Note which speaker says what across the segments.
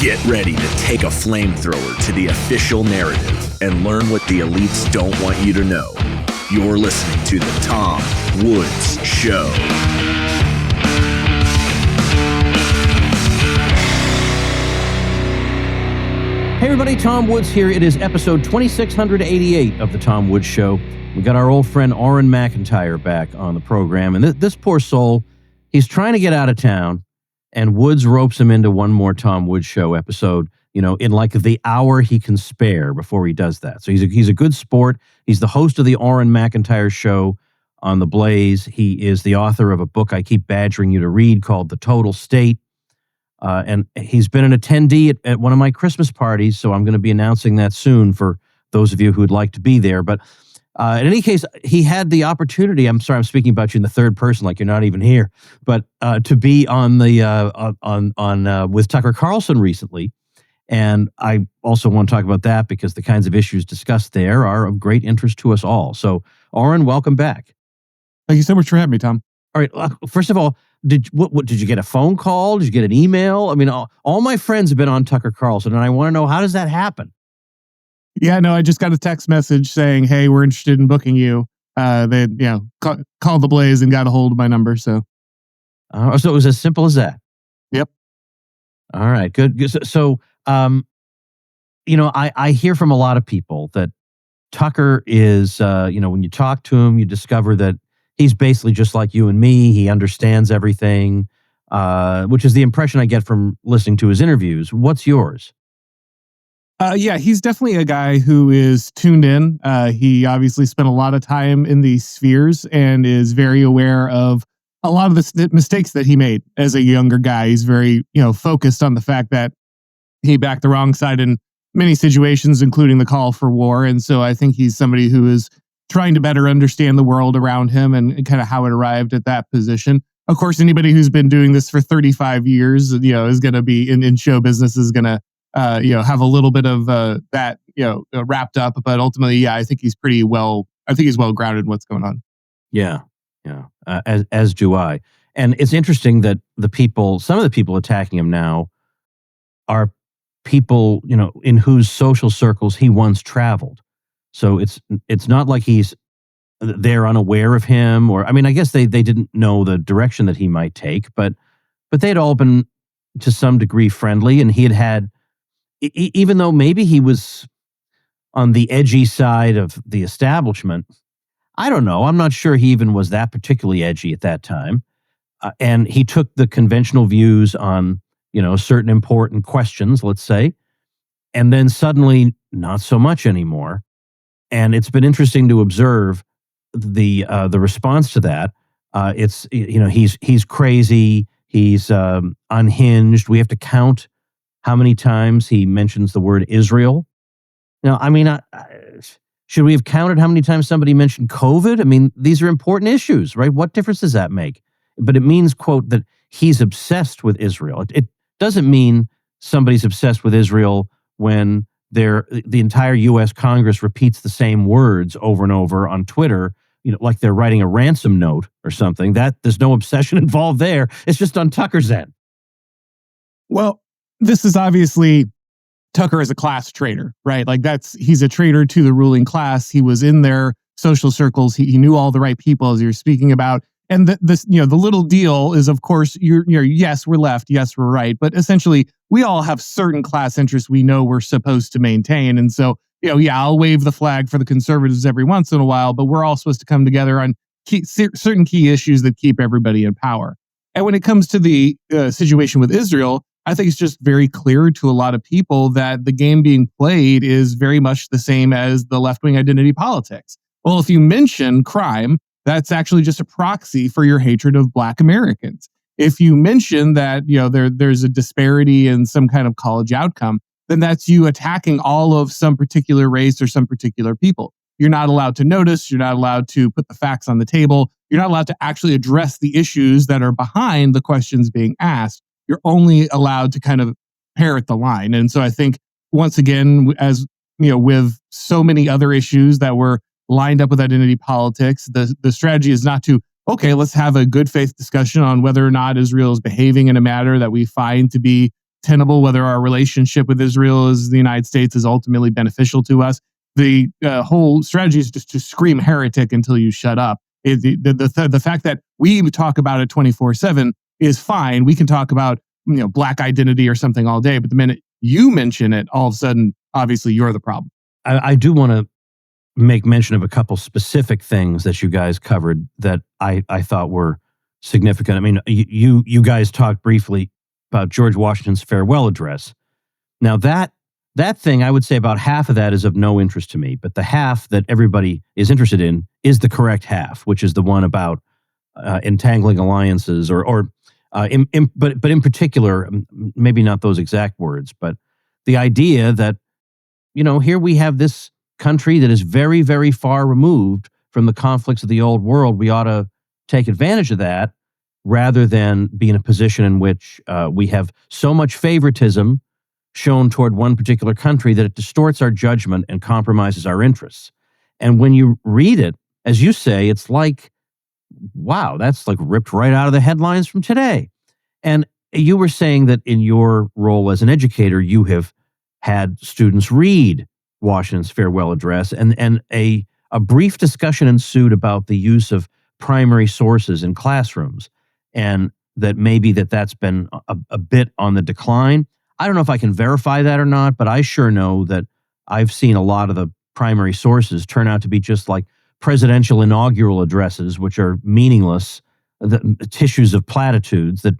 Speaker 1: Get ready to take a flamethrower to the official narrative and learn what the elites don't want you to know. You're listening to The Tom Woods Show.
Speaker 2: Hey everybody, Tom Woods here. It is episode 2688 of The Tom Woods Show. We got our old friend Auron Macintyre back on the program, and this poor soul, he's trying to get out of town, and Woods ropes him into one more Tom Woods Show episode, in like the hour he can spare before he does that. So he's a good sport. He's the host of the Auron Macintyre Show on The Blaze. He is the author of a book I keep badgering you to read called The Total State. And he's been an attendee at one of my Christmas parties, so I'm going to be announcing that soon for those of you who would like to be there. But in any case, he had the opportunity. I'm sorry, I'm speaking about you in the third person, like you're not even here. But to be on the with Tucker Carlson recently, and I also want to talk about that because the kinds of issues discussed there are of great interest to us all. So, Auron, welcome back.
Speaker 3: Thank you so much for having me, Tom.
Speaker 2: All right. First of all, did you get a phone call? Did you get an email? I mean, all my friends have been on Tucker Carlson, and I want to know, how does that happen?
Speaker 3: Yeah, no, I just got a text message saying, "Hey, we're interested in booking you." They, called the Blaze and got a hold of my number. So
Speaker 2: it was as simple as that.
Speaker 3: Yep.
Speaker 2: All right, good. So, I hear from a lot of people that Tucker is, when you talk to him, you discover that he's basically just like you and me. He understands everything, which is the impression I get from listening to his interviews. What's yours?
Speaker 3: Yeah, he's definitely a guy who is tuned in. He obviously spent a lot of time in these spheres and is very aware of a lot of the mistakes that he made as a younger guy. He's very, focused on the fact that he backed the wrong side in many situations, including the call for war. And so I think he's somebody who is trying to better understand the world around him and kind of how it arrived at that position. Of course, anybody who's been doing this for 35 years, is going to be in show business, is going to, have a little bit of that, wrapped up. But ultimately, yeah, I think he's well grounded in what's going on.
Speaker 2: Yeah. As do I. And it's interesting that some of the people attacking him now are people, in whose social circles he once traveled. So it's not like they're unaware of him, or, I mean, I guess they didn't know the direction that he might take, but they'd all been to some degree friendly, and he had, even though maybe he was on the edgy side of the establishment, I don't know. I'm not sure he even was that particularly edgy at that time. And he took the conventional views on, certain important questions, let's say, and then suddenly not so much anymore. And it's been interesting to observe the response to that. He's crazy. He's unhinged. We have to count how many times he mentions the word Israel. Now, I mean, should we have counted how many times somebody mentioned COVID? I mean, these are important issues, right? What difference does that make? But it means, quote, that he's obsessed with Israel. It doesn't mean somebody's obsessed with Israel when the entire U.S. Congress repeats the same words over and over on Twitter, like they're writing a ransom note or something. That there's no obsession involved there. It's just on Tucker's end.
Speaker 3: Well, this is obviously Tucker is a class traitor, right? Like he's a traitor to the ruling class. He was in their social circles. He knew all the right people, as you're speaking about. And the little deal is, of course, yes, we're left, yes, we're right. But essentially, we all have certain class interests we know we're supposed to maintain. And so, I'll wave the flag for the conservatives every once in a while, but we're all supposed to come together on certain key issues that keep everybody in power. And when it comes to the situation with Israel, I think it's just very clear to a lot of people that the game being played is very much the same as the left-wing identity politics. Well, if you mention crime, that's actually just a proxy for your hatred of Black Americans. If you mention that, there's a disparity in some kind of college outcome, then that's you attacking all of some particular race or some particular people. You're not allowed to notice. You're not allowed to put the facts on the table. You're not allowed to actually address the issues that are behind the questions being asked. You're only allowed to kind of parrot the line. And so I think, once again, as with so many other issues that were lined up with identity politics, the strategy is not to, okay, let's have a good faith discussion on whether or not Israel is behaving in a manner that we find to be tenable, whether our relationship with Israel as the United States is ultimately beneficial to us. The whole strategy is just to scream heretic until you shut up. The fact that we talk about it 24/7 is fine. We can talk about black identity or something all day, but the minute you mention it, all of a sudden, obviously, you're the problem.
Speaker 2: I do want to make mention of a couple specific things that you guys covered that I thought were significant. I mean, you guys talked briefly about George Washington's farewell address. Now that thing, I would say about half of that is of no interest to me, but the half that everybody is interested in is the correct half, which is the one about entangling alliances, but in particular, maybe not those exact words, but the idea that here we have this country that is very, very far removed from the conflicts of the old world. We ought to take advantage of that rather than be in a position in which we have so much favoritism shown toward one particular country that it distorts our judgment and compromises our interests. And when you read it, as you say, it's like, wow, that's like ripped right out of the headlines from today. And you were saying that in your role as an educator, you have had students read Washington's farewell address, and a brief discussion ensued about the use of primary sources in classrooms, and that maybe that's been a bit on the decline. I don't know if I can verify that or not, but I sure know that I've seen a lot of the primary sources turn out to be just like presidential inaugural addresses, which are meaningless, the tissues of platitudes that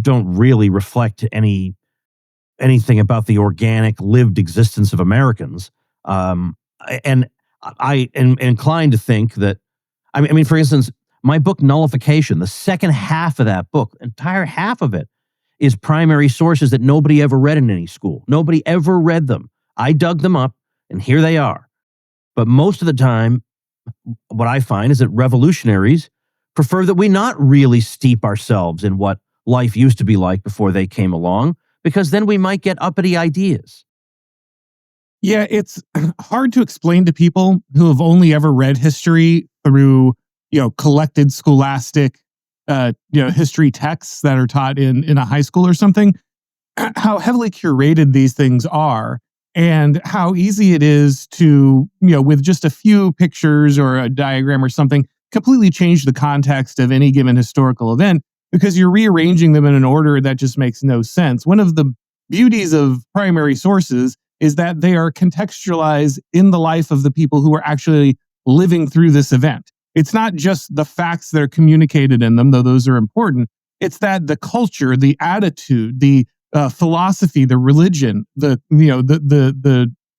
Speaker 2: don't really reflect anything about the organic lived existence of Americans. And I am inclined to think that, I mean, for instance, my book, Nullification, the second half of that book, entire half of it, is primary sources that nobody ever read in any school. Nobody ever read them. I dug them up, and here they are. But most of the time, what I find is that revolutionaries prefer that we not really steep ourselves in what life used to be like before they came along, because then we might get uppity ideas.
Speaker 3: Yeah, it's hard to explain to people who have only ever read history through, collected scholastic, history texts that are taught in a high school or something, how heavily curated these things are, and how easy it is to, with just a few pictures or a diagram or something, completely change the context of any given historical event, because you're rearranging them in an order that just makes no sense. One of the beauties of primary sources is that they are contextualized in the life of the people who are actually living through this event. It's not just the facts that are communicated in them, though those are important. It's that the culture, the attitude, the philosophy, the religion, the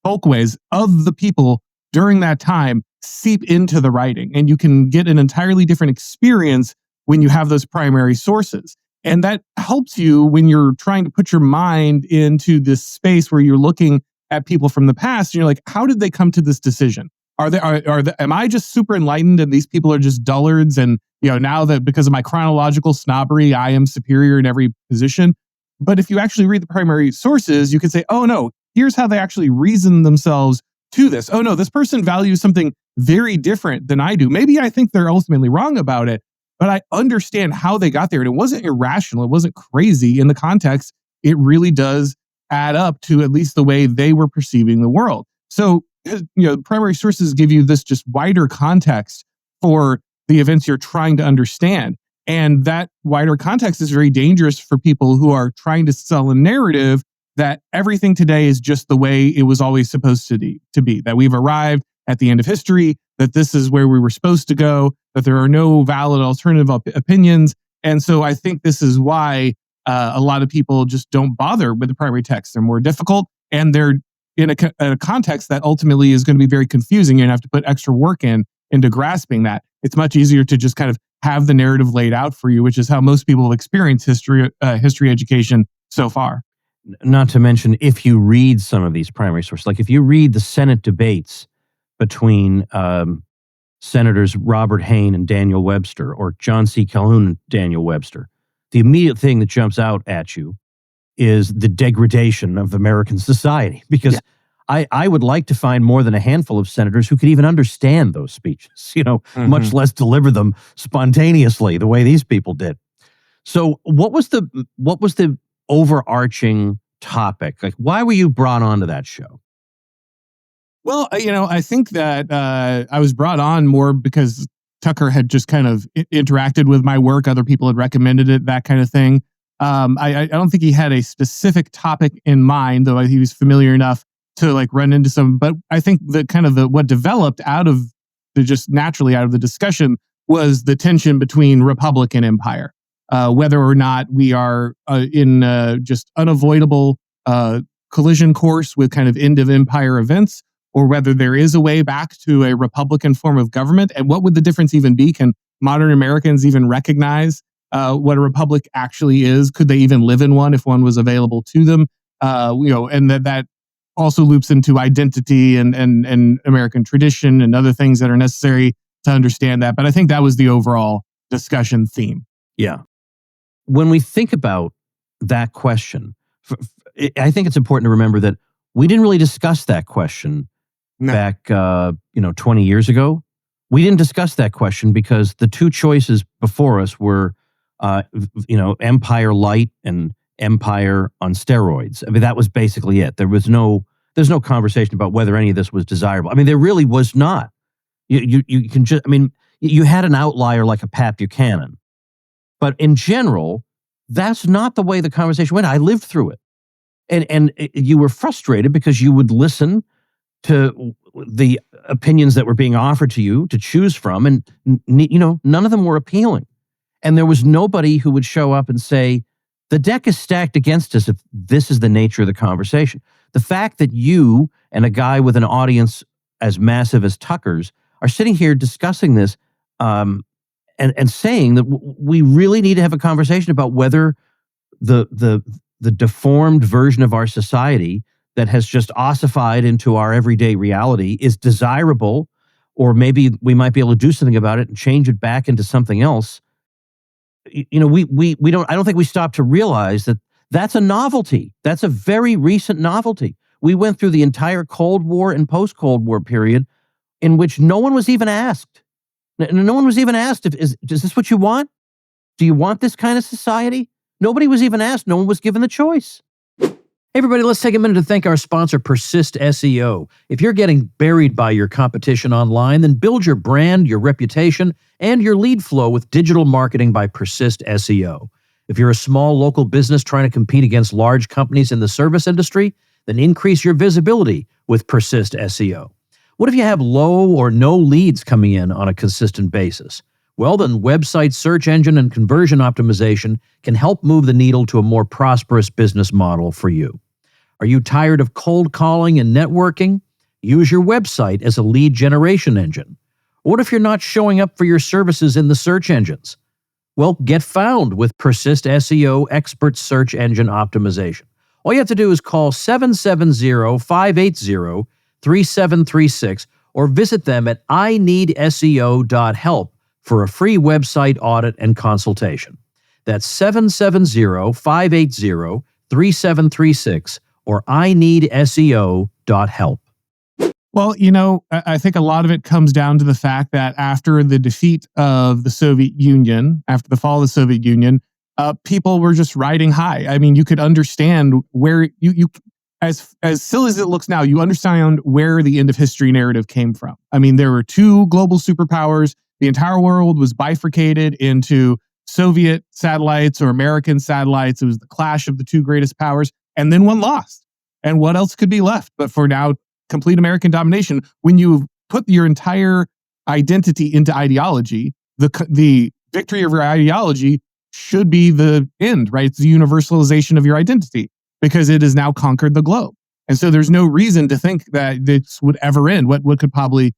Speaker 3: folkways of the people during that time seep into the writing, and you can get an entirely different experience when you have those primary sources. And that helps you when you're trying to put your mind into this space where you're looking at people from the past and you're like, how did they come to this decision? Am I just super enlightened and these people are just dullards? And, now that because of my chronological snobbery, I am superior in every position. But if you actually read the primary sources, you can say, oh no, here's how they actually reason themselves to this. Oh no, this person values something very different than I do. Maybe I think they're ultimately wrong about it, but I understand how they got there. And it wasn't irrational. It wasn't crazy in the context. It really does add up to at least the way they were perceiving the world. So, primary sources give you this just wider context for the events you're trying to understand. And that wider context is very dangerous for people who are trying to sell a narrative that everything today is just the way it was always supposed to be, that we've arrived at the end of history, that this is where we were supposed to go, that there are no valid alternative opinions. And so I think this is why a lot of people just don't bother with the primary text. They're more difficult, and they're in a context that ultimately is going to be very confusing. You're going to have to put extra work into grasping that. It's much easier to just kind of have the narrative laid out for you, which is how most people have experienced history education so far.
Speaker 2: Not to mention, if you read some of these primary sources, like if you read the Senate debates between Senators Robert Hayne and Daniel Webster, or John C. Calhoun and Daniel Webster, the immediate thing that jumps out at you is the degradation of American society. Because I would like to find more than a handful of senators who could even understand those speeches, much less deliver them spontaneously the way these people did. So what was the overarching topic? Like, why were you brought onto that show?
Speaker 3: Well, I think that I was brought on more because Tucker had just kind of interacted with my work. Other people had recommended it, that kind of thing. I don't think he had a specific topic in mind, though he was familiar enough to like run into some. But I think what developed out of just naturally out of the discussion was the tension between republic and empire, whether or not we are in just unavoidable collision course with kind of end of empire events, or whether there is a way back to a republican form of government. And what would the difference even be? Can modern Americans even recognize what a republic actually is? Could they even live in one if one was available to them? And that also loops into identity and American tradition and other things that are necessary to understand that. But I think that was the overall discussion theme.
Speaker 2: Yeah. When we think about that question, I think it's important to remember that we didn't really discuss that question back 20 years ago. We didn't discuss that question because the two choices before us were empire light and empire on steroids. I mean, that was basically it. There's no conversation about whether any of this was desirable. I mean, there really was not. You can just, I mean, you had an outlier like a Pat Buchanan, but in general, that's not the way the conversation went. I lived through it. And you were frustrated because you would listen to the opinions that were being offered to you to choose from, and none of them were appealing. And there was nobody who would show up and say, the deck is stacked against us if this is the nature of the conversation. The fact that you and a guy with an audience as massive as Tucker's are sitting here discussing this and saying that we really need to have a conversation about whether the deformed version of our society that has just ossified into our everyday reality is desirable, or maybe we might be able to do something about it and change it back into something else. We don't. I don't think we stop to realize that that's a novelty. That's a very recent novelty. We went through the entire Cold War and post-Cold War period in which no one was even asked. No one was even asked, is this what you want? Do you want this kind of society? Nobody was even asked. No one was given the choice.
Speaker 4: Hey everybody, let's take a minute to thank our sponsor, Persist SEO. If you're getting buried by your competition online, then build your brand, your reputation, and your lead flow with digital marketing by Persist SEO. If you're a small local business trying to compete against large companies in the service industry, then increase your visibility with Persist SEO. What if you have low or no leads coming in on a consistent basis? Well, then website search engine and conversion optimization can help move the needle to a more prosperous business model for you. Are you tired of cold calling and networking? Use your website as a lead generation engine. What if you're not showing up for your services in the search engines? Well, get found with Persist SEO Expert Search Engine Optimization. All you have to do is call 770-580-3736 or visit them at ineedseo.help for a free website audit and consultation. That's 770-580-3736 or ineedseo.help.
Speaker 3: Well, I think a lot of it comes down to the fact that after the defeat of the Soviet Union, after the fall of the Soviet Union, people were just riding high. I mean, you could understand where you as silly as it looks now, you understand where the end of history narrative came from. I mean, there were two global superpowers. The entire world was bifurcated into Soviet satellites or American satellites. It was the clash of the two greatest powers, and then one lost. And what else could be left but for now complete American domination? When you put your entire identity into ideology, the victory of your ideology should be the end, right? It's the universalization of your identity because it has now conquered the globe. And so there's no reason to think that this would ever end. What could possibly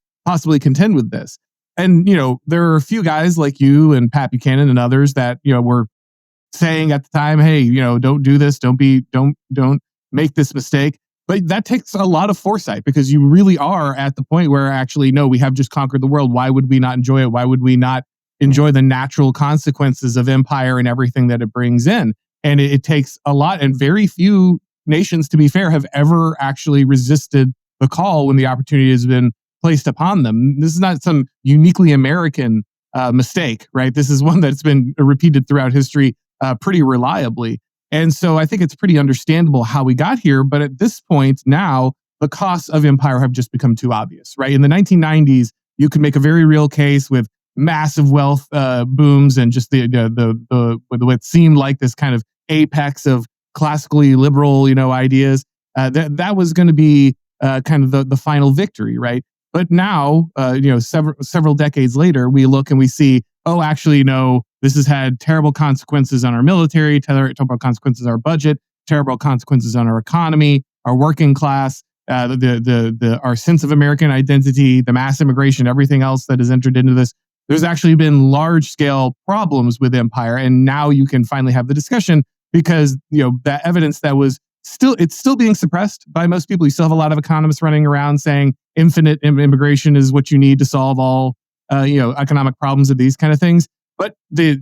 Speaker 3: contend with this? And, there are a few guys like you and Pat Buchanan and others that, were saying at the time, hey, don't do this. Don't make this mistake. But that takes a lot of foresight because you really are at the point where actually, no, we have just conquered the world. Why would we not enjoy it? Why would we not enjoy the natural consequences of empire and everything that it brings in? And it takes a lot. And very few nations, to be fair, have ever actually resisted the call when the opportunity has been placed upon them. This is not some uniquely American mistake, right? This is one that's been repeated throughout history pretty reliably. And so I think it's pretty understandable how we got here. But at this point now, the costs of empire have just become too obvious, right? In the 1990s, you could make a very real case with massive wealth booms and just the what seemed like this kind of apex of classically liberal, ideas. That was going to be kind of the final victory, right? But now, several decades later, we look and we see, oh, actually, no, this has had terrible consequences on our military, terrible consequences on our budget, terrible consequences on our economy, our working class, our sense of American identity, the mass immigration, everything else that has entered into this. There's actually been large-scale problems with empire, and now you can finally have the discussion because that evidence that was it's still being suppressed by most people. You still have a lot of economists running around saying infinite immigration is what you need to solve all economic problems of these kind of things. But the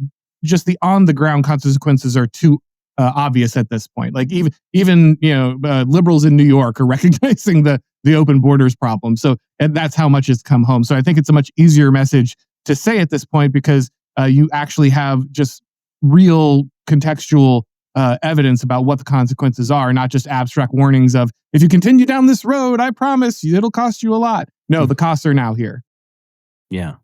Speaker 3: on the ground consequences are too obvious at this point. Like even liberals in New York are recognizing the open borders problem. So and that's how much it's come home. So I think it's a much easier message to say at this point because you actually have just real contextual evidence about what the consequences are, not just abstract warnings of, if you continue down this road, I promise you, it'll cost you a lot. No, the costs are now here.
Speaker 2: Yeah.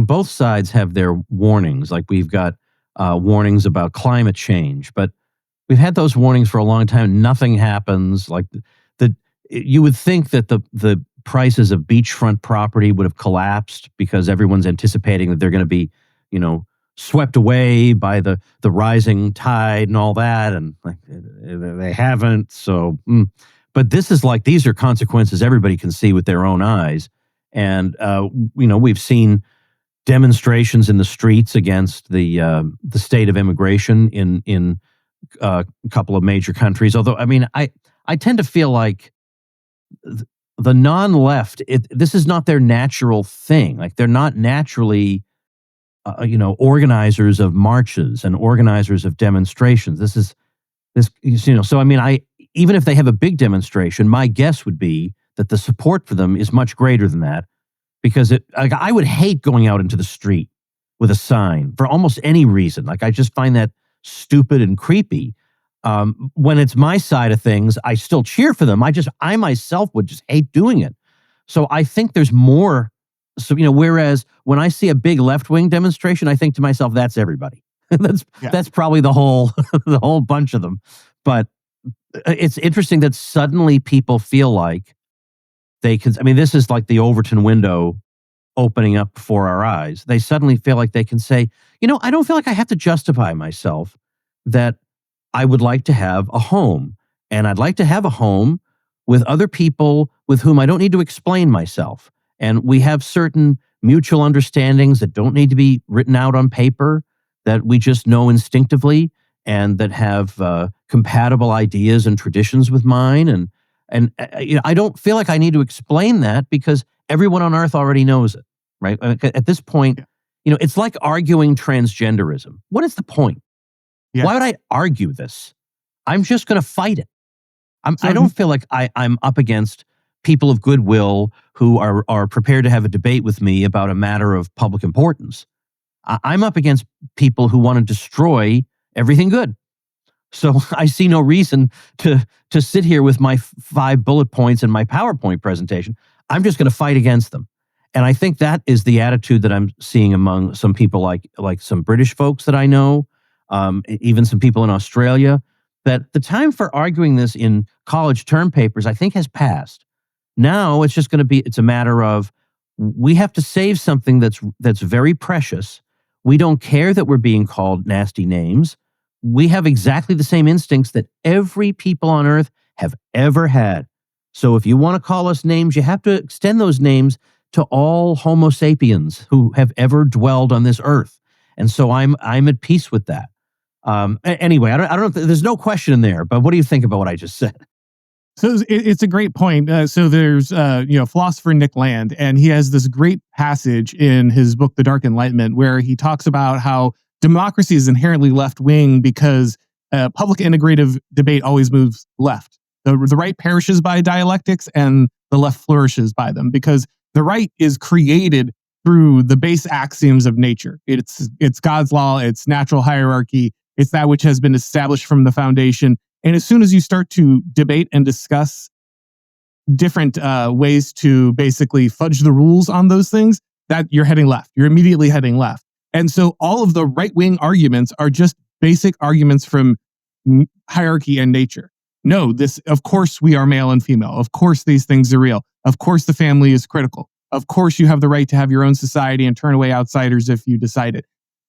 Speaker 2: Both sides have their warnings. Like we've got warnings about climate change, but we've had those warnings for a long time. Nothing happens. Like you would think that the prices of beachfront property would have collapsed because everyone's anticipating that they're going to be, swept away by the rising tide and all that, and like they haven't. So, but this is like these are consequences everybody can see with their own eyes, and we've seen demonstrations in the streets against the state of immigration in a couple of major countries. Although, I tend to feel like the non-left, this is not their natural thing. Like they're not naturally organizers of marches and organizers of demonstrations. So even if they have a big demonstration, my guess would be that the support for them is much greater than that, because I would hate going out into the street with a sign for almost any reason. Like I just find that stupid and creepy. When it's my side of things, I still cheer for them. I myself would just hate doing it. So I think there's more. So, whereas when I see a big left-wing demonstration, I think to myself, that's everybody. That's probably the whole bunch of them. But it's interesting that suddenly people feel like they can. This is like the Overton window opening up before our eyes. They suddenly feel like they can say, I don't feel like I have to justify myself that I would like to have a home, and I'd like to have a home with other people with whom I don't need to explain myself. And we have certain mutual understandings that don't need to be written out on paper, that we just know instinctively, and that have compatible ideas and traditions with mine. And I don't feel like I need to explain that because everyone on earth already knows it, right? At this point, it's like arguing transgenderism. What is the point? Yeah. Why would I argue this? I'm just going to fight it. I don't feel like I'm up against people of goodwill who are prepared to have a debate with me about a matter of public importance. I'm up against people who want to destroy everything good. So I see no reason to sit here with my 5 bullet points and my PowerPoint presentation. I'm just going to fight against them. And I think that is the attitude that I'm seeing among some people like some British folks that I know, even some people in Australia, that the time for arguing this in college term papers, I think, has passed. Now it's just it's a matter of we have to save something that's very precious. We don't care that we're being called nasty names. We have exactly the same instincts that every people on earth have ever had. So if you want to call us names, you have to extend those names to all Homo sapiens who have ever dwelled on this earth. And so I'm at peace with that. Anyway, I don't know. There's no question in there, but what do you think about what I just said?
Speaker 3: So it's a great point. So there's philosopher Nick Land, and he has this great passage in his book, The Dark Enlightenment, where he talks about how democracy is inherently left-wing because public integrative debate always moves left. The right perishes by dialectics and the left flourishes by them, because the right is created through the base axioms of nature. It's God's law, it's natural hierarchy, It's that which has been established from the foundation. And as soon as you start to debate and discuss different ways to basically fudge the rules on those things, that you're heading left. You're immediately heading left. And so all of the right-wing arguments are just basic arguments from hierarchy and nature. No, of course we are male and female. Of course these things are real. Of course the family is critical. Of course you have the right to have your own society and turn away outsiders if you decide it.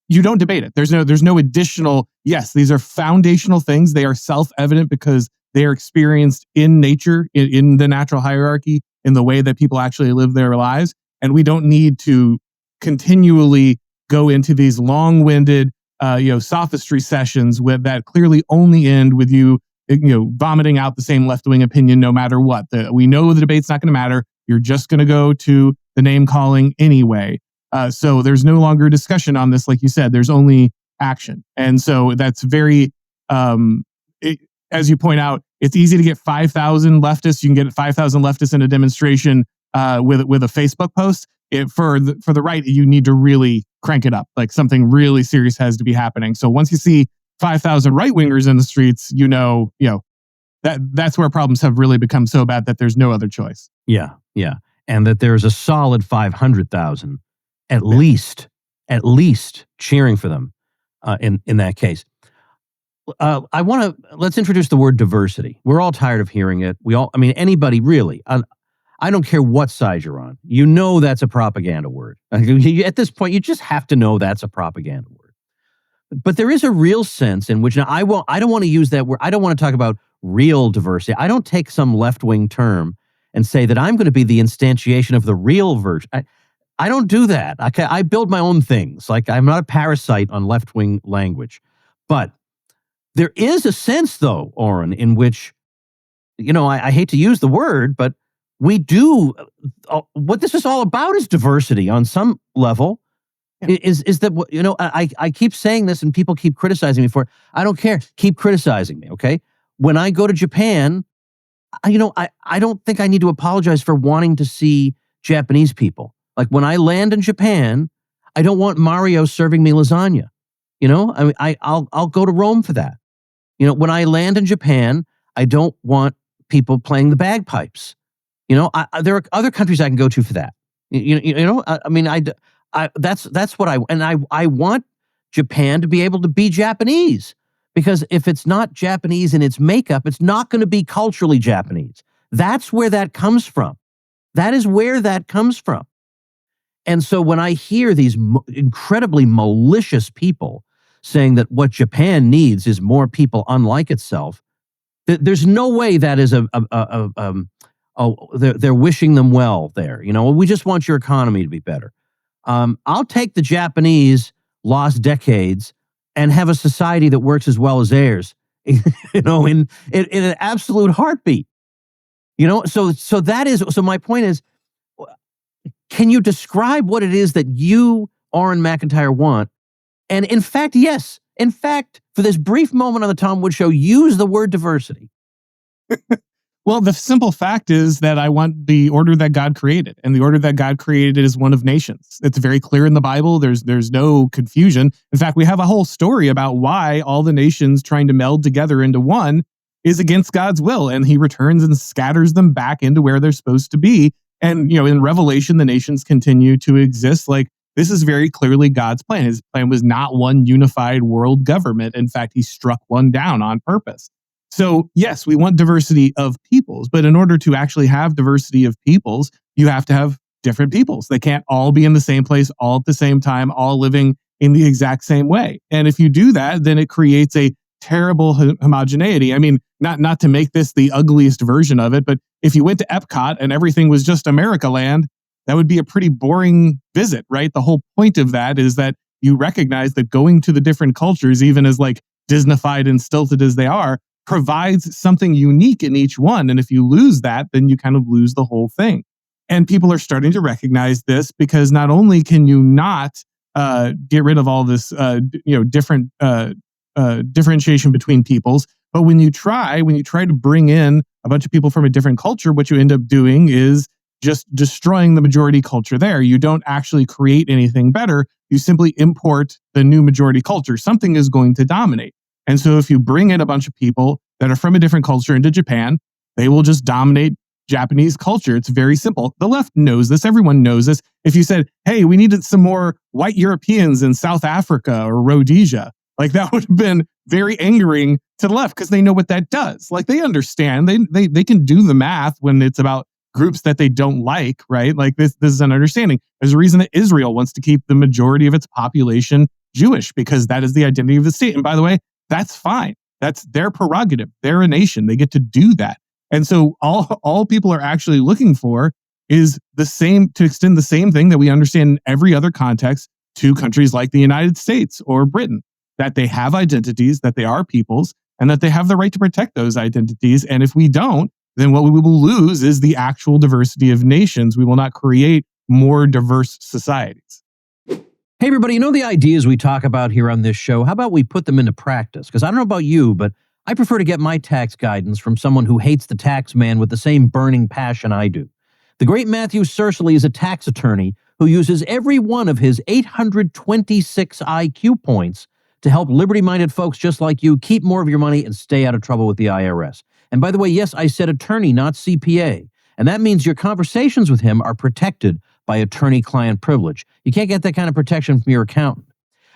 Speaker 3: You don't debate it. There's no additional, yes, these are foundational things. They are self-evident because they are experienced in nature, in the natural hierarchy, in the way that people actually live their lives. And we don't need to continually go into these long-winded, sophistry sessions that clearly only end with you vomiting out the same left-wing opinion no matter what. We know the debate's not going to matter. You're just going to go to the name-calling anyway. So there's no longer discussion on this, like you said. There's only action. And so that's very, as you point out, it's easy to get 5,000 leftists. You can get 5,000 leftists in a demonstration with a Facebook post. For the right, you need to really crank it up. Like something really serious has to be happening. So once you see 5,000 right-wingers in the streets, that's where problems have really become so bad that there's no other choice.
Speaker 2: Yeah. And that there's a solid 500,000 at least cheering for them in that case. Let's introduce the word diversity. We're all tired of hearing it. Anybody really. I don't care what side you're on. That's a propaganda word. At this point, you just have to know that's a propaganda word. But there is a real sense in which, now I don't want to use that word. I don't want to talk about real diversity. I don't take some left-wing term and say that I'm going to be the instantiation of the real version. I don't do that. I build my own things. Like, I'm not a parasite on left-wing language. But there is a sense, though, Auron, in which, I hate to use the word, but we do, what this is all about is diversity on some level. Yeah. Is that, I keep saying this and people keep criticizing me for it. I don't care. Keep criticizing me, okay? When I go to Japan, I don't think I need to apologize for wanting to see Japanese people. Like, when I land in Japan, I don't want Mario serving me lasagna. I'll go to Rome for that. When I land in Japan, I don't want people playing the bagpipes. There are other countries I can go to for that. That's what I want Japan to be able to be Japanese, because if it's not Japanese in its makeup, it's not going to be culturally Japanese. That's where that comes from. That is where that comes from. And so when I hear these incredibly malicious people saying that what Japan needs is more people unlike itself, there's no way that is they're wishing them well there. We just want your economy to be better. I'll take the Japanese lost decades and have a society that works as well as theirs, in an absolute heartbeat. So my point is, can you describe what it is that you, Auron Macintyre, want? And in fact, yes. In fact, for this brief moment on the Tom Woods Show, use the word diversity.
Speaker 3: Well, the simple fact is that I want the order that God created. And the order that God created is one of nations. It's very clear in the Bible. There's no confusion. In fact, we have a whole story about why all the nations trying to meld together into one is against God's will. And he returns and scatters them back into where they're supposed to be. And, in Revelation, the nations continue to exist. Like, this is very clearly God's plan. His plan was not one unified world government. In fact, he struck one down on purpose. So, yes, we want diversity of peoples. But in order to actually have diversity of peoples, you have to have different peoples. They can't all be in the same place, all at the same time, all living in the exact same way. And if you do that, then it creates a terrible homogeneity. I mean, not to make this the ugliest version of it, but if you went to Epcot and everything was just America Land, that would be a pretty boring visit, right? The whole point of that is that you recognize that going to the different cultures, even as like Disneyfied and stilted as they are, provides something unique in each one. And if you lose that, then you kind of lose the whole thing. And people are starting to recognize this, because not only can you not get rid of all this, different differentiation between peoples, but when you try to bring in a bunch of people from a different culture, what you end up doing is just destroying the majority culture there. You don't actually create anything better. You simply import the new majority culture. Something is going to dominate. And so if you bring in a bunch of people that are from a different culture into Japan, they will just dominate Japanese culture. It's very simple. The left knows this. Everyone knows this. If you said, hey, we needed some more white Europeans in South Africa or Rhodesia, like that would have been very angering to the left because they know what that does. Like they understand. They can do the math when it's about groups that they don't like, right? Like this is an understanding. There's a reason that Israel wants to keep the majority of its population Jewish because that is the identity of the state. And by the way, that's fine. That's their prerogative. They're a nation. They get to do that. And so all people are actually looking for is the same, to extend the same thing that we understand in every other context to countries like the United States or Britain, that they have identities, that they are peoples, and that they have the right to protect those identities. And if we don't, then what we will lose is the actual diversity of nations. We will not create more diverse societies.
Speaker 4: Hey, everybody, you know the ideas we talk about here on this show? How about we put them into practice? Because I don't know about you, but I prefer to get my tax guidance from someone who hates the tax man with the same burning passion I do. The great Matthew Sercely is a tax attorney who uses every one of his 826 IQ points to help liberty-minded folks just like you keep more of your money and stay out of trouble with the IRS. And by the way, yes, I said attorney, not CPA. And that means your conversations with him are protected by attorney-client privilege. You can't get that kind of protection from your accountant.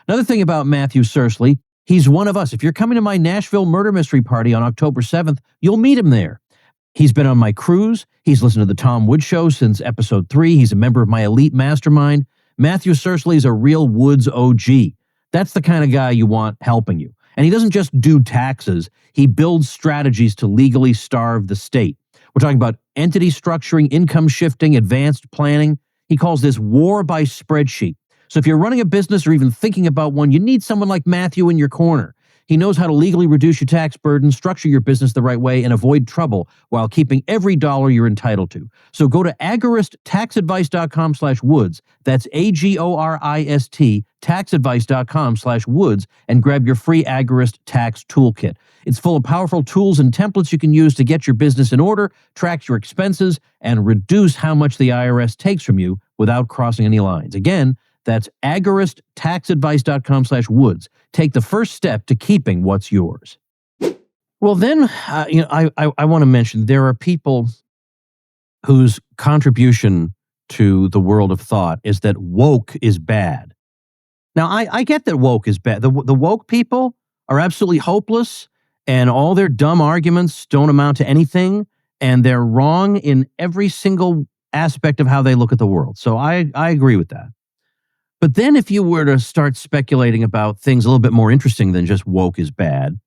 Speaker 4: Another thing about Matthew Sercely, he's one of us. If you're coming to my Nashville murder mystery party on October 7th, you'll meet him there. He's been on my cruise. He's listened to the Tom Woods Show since episode 3. He's a member of my elite mastermind. Matthew Sercely is a real Woods OG. That's the kind of guy you want helping you. And he doesn't just do taxes. He builds strategies to legally starve the state. We're talking about entity structuring, income shifting, advanced planning. He calls this war by spreadsheet. So if you're running a business or even thinking about one, you need someone like Matthew in your corner. He knows how to legally reduce your tax burden, structure your business the right way, and avoid trouble while keeping every dollar you're entitled to. So go to agoristtaxadvice.com/woods. That's AGORIST, taxadvice.com/woods, and grab your free Agorist Tax Toolkit. It's full of powerful tools and templates you can use to get your business in order, track your expenses, and reduce how much the IRS takes from you without crossing any lines. Again, that's agoristtaxadvice.com/woods. Take the first step to keeping what's yours. Well, then, I want to mention there are people whose contribution to the world of thought is that woke is bad. Now, I get that woke is bad. The woke people are absolutely hopeless, and all their dumb arguments don't amount to anything, and they're wrong in every single aspect of how they look at the world. So I agree with that. But then if you were to start speculating about things a little bit more interesting than just woke is bad,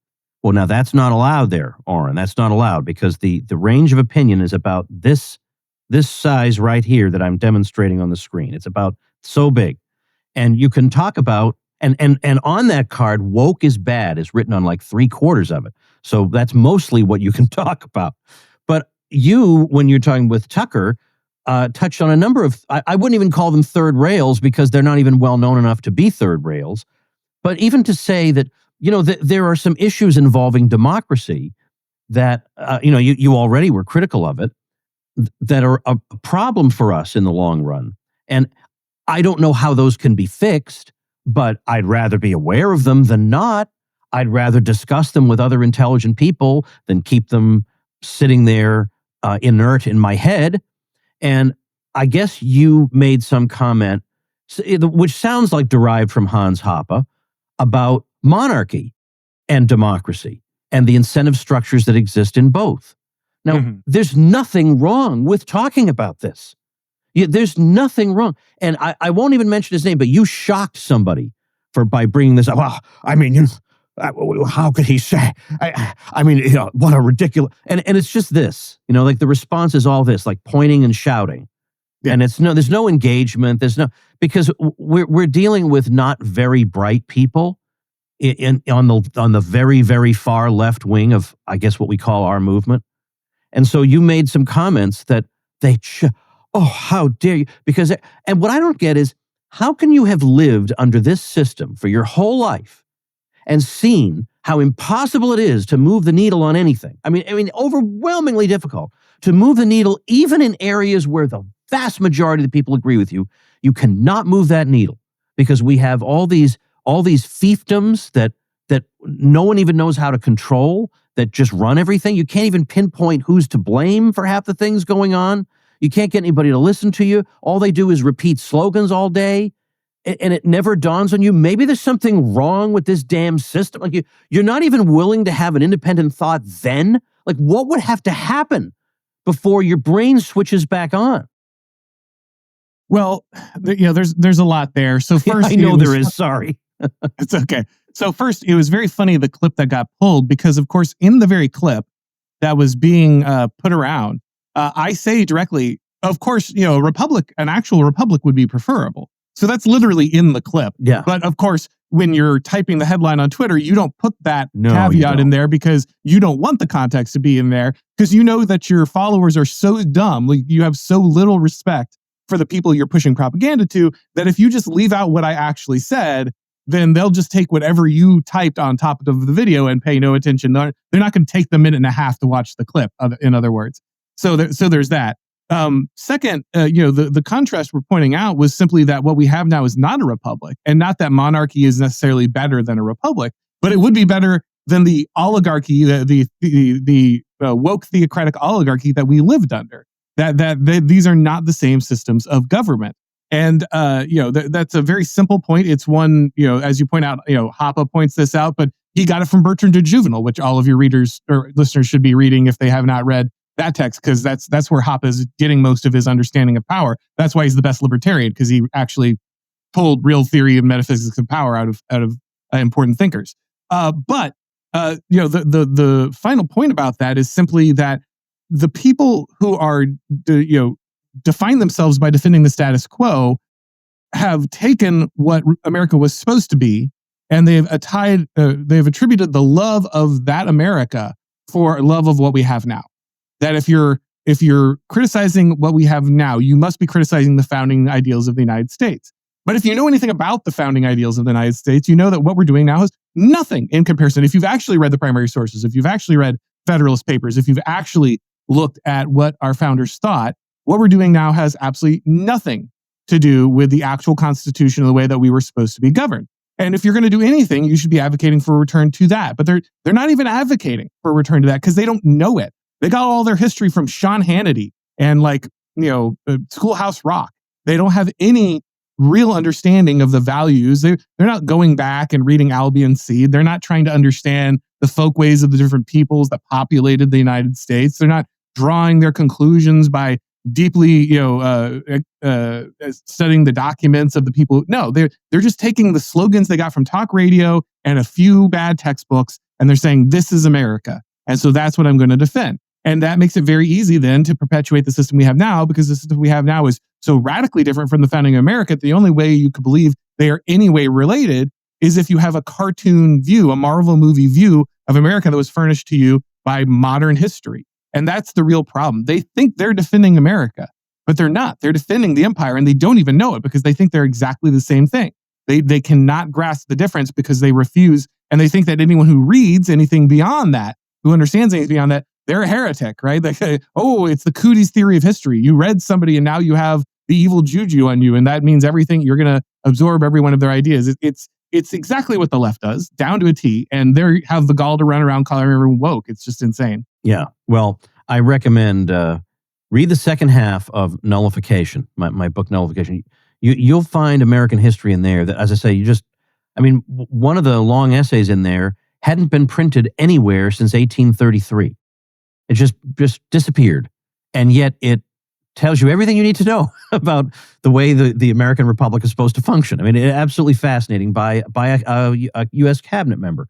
Speaker 4: well, now that's not allowed there, Auron. That's not allowed because the range of opinion is about this size right here that I'm demonstrating on the screen. It's about so big. And you can talk about, and on that card, woke is bad is written on like 3/4 of it. So that's mostly what you can talk about. But you, when you're talking with Tucker, touched on a number of, I wouldn't even call them third rails because they're not even well known enough to be third rails. But even to say that, there are some issues involving democracy that, you already were critical of it, that are a problem for us in the long run. And I don't know how those can be fixed, but I'd rather be aware of them than not. I'd rather discuss them with other intelligent people than keep them sitting there inert in my head. And I guess you made some comment, which sounds like derived from Hans Hoppe, about monarchy and democracy and the incentive structures that exist in both. Now, there's nothing wrong with talking about this. There's nothing wrong. And I won't even mention his name, but you shocked somebody by bringing this up. Well, I mean, how could he say? What a ridiculous. And it's just this, like the response is all this, like pointing and shouting. Yeah. And there's no engagement. Because we're dealing with not very bright people on the very, very far left wing of, I guess, what we call our movement. And so you made some comments that how dare you? And what I don't get is, how can you have lived under this system for your whole life and seen
Speaker 2: how impossible it is to move the needle on anything. I mean, overwhelmingly difficult to move the needle, even in areas where the vast majority of the people agree with you. You cannot move that needle because we have all these fiefdoms that no one even knows how to control, that just run everything. You can't even pinpoint who's to blame for half the things going on. You can't get anybody to listen to you. All they do is repeat slogans all day. And it never dawns on you, maybe there's something wrong with this damn system. Like you're not even willing to have an independent thought then. Like what would have to happen before your brain switches back on?
Speaker 3: Well, there's a lot there. So first,
Speaker 2: I know there is. Sorry.
Speaker 3: It's okay. So first, it was very funny, the clip that got pulled, because of course, in the very clip that was being put around, I say directly, of course, an actual republic would be preferable. So that's literally in the clip.
Speaker 2: Yeah.
Speaker 3: But of course, when you're typing the headline on Twitter, you don't put that
Speaker 2: No,
Speaker 3: caveat in there because you don't want the context to be in there, because you know that your followers are so dumb, like you have so little respect for the people you're pushing propaganda to, that if you just leave out what I actually said, then they'll just take whatever you typed on top of the video and pay no attention. They're not going to take the minute and a half to watch the clip, in other words. So there's that. Second, the contrast we're pointing out was simply that what we have now is not a republic, and not that monarchy is necessarily better than a republic, but it would be better than the oligarchy, the woke theocratic oligarchy that we lived under. That these are not the same systems of government. And, that's a very simple point. It's one, as you point out, Hoppe points this out, but he got it from Bertrand de Juvenal, which all of your readers or listeners should be reading if they have not read that text, because that's where Hoppe is getting most of his understanding of power. That's why he's the best libertarian, because he actually pulled real theory of metaphysics of power out of important thinkers. But the final point about that is simply that the people who are define themselves by defending the status quo have taken what America was supposed to be, and they've attributed the love of that America for love of what we have now. That if you're criticizing what we have now, you must be criticizing the founding ideals of the United States. But if you know anything about the founding ideals of the United States, you know that what we're doing now is nothing in comparison. If you've actually read the primary sources, if you've actually read Federalist Papers, if you've actually looked at what our founders thought, what we're doing now has absolutely nothing to do with the actual Constitution or the way that we were supposed to be governed. And if you're going to do anything, you should be advocating for a return to that. But they're not even advocating for a return to that because they don't know it. They got all their history from Sean Hannity and Schoolhouse Rock. They don't have any real understanding of the values. They're not going back and reading Albion Seed. They're not trying to understand the folkways of the different peoples that populated the United States. They're not drawing their conclusions by deeply, studying the documents of the people. No, they're just taking the slogans they got from talk radio and a few bad textbooks, and they're saying, this is America. And so that's what I'm going to defend. And that makes it very easy then to perpetuate the system we have now, because the system we have now is so radically different from the founding of America. The only way you could believe they are any way related is if you have a cartoon view, a Marvel movie view of America that was furnished to you by modern history. And that's the real problem. They think they're defending America, but they're not. They're defending the empire, and they don't even know it because they think they're exactly the same thing. They cannot grasp the difference because they refuse, and they think that anyone who reads anything beyond that, who understands anything beyond that, they're a heretic, right? They say, oh, it's the cooties theory of history. You read somebody and now you have the evil juju on you, and that means everything, you're going to absorb every one of their ideas. It's exactly what the left does, down to a T, and they have the gall to run around calling everyone woke. It's just insane.
Speaker 2: Yeah. Well, I recommend read the second half of Nullification, my book Nullification. You'll find American history in there that, as I say, one of the long essays in there hadn't been printed anywhere since 1833. It just disappeared. And yet it tells you everything you need to know about the way the American Republic is supposed to function. I mean, it's absolutely fascinating by a U.S. cabinet member.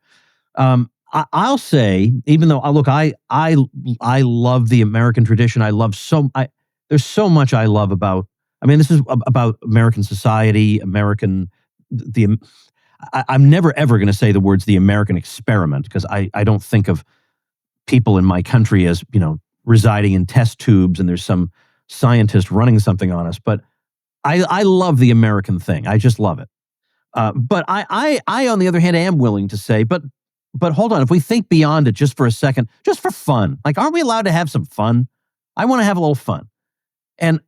Speaker 2: I'll say, even though I love the American tradition, there's so much I love about. I mean, this is about American society, I'm never ever going to say the words "the American experiment" because I don't think of people in my country as residing in test tubes and there's some scientist running something on us. But I love the American thing. I just love it. But I on the other hand am willing to say, but But hold on, if we think beyond it just for a second, just for fun, like, aren't we allowed to have some fun? I want to have a little fun. And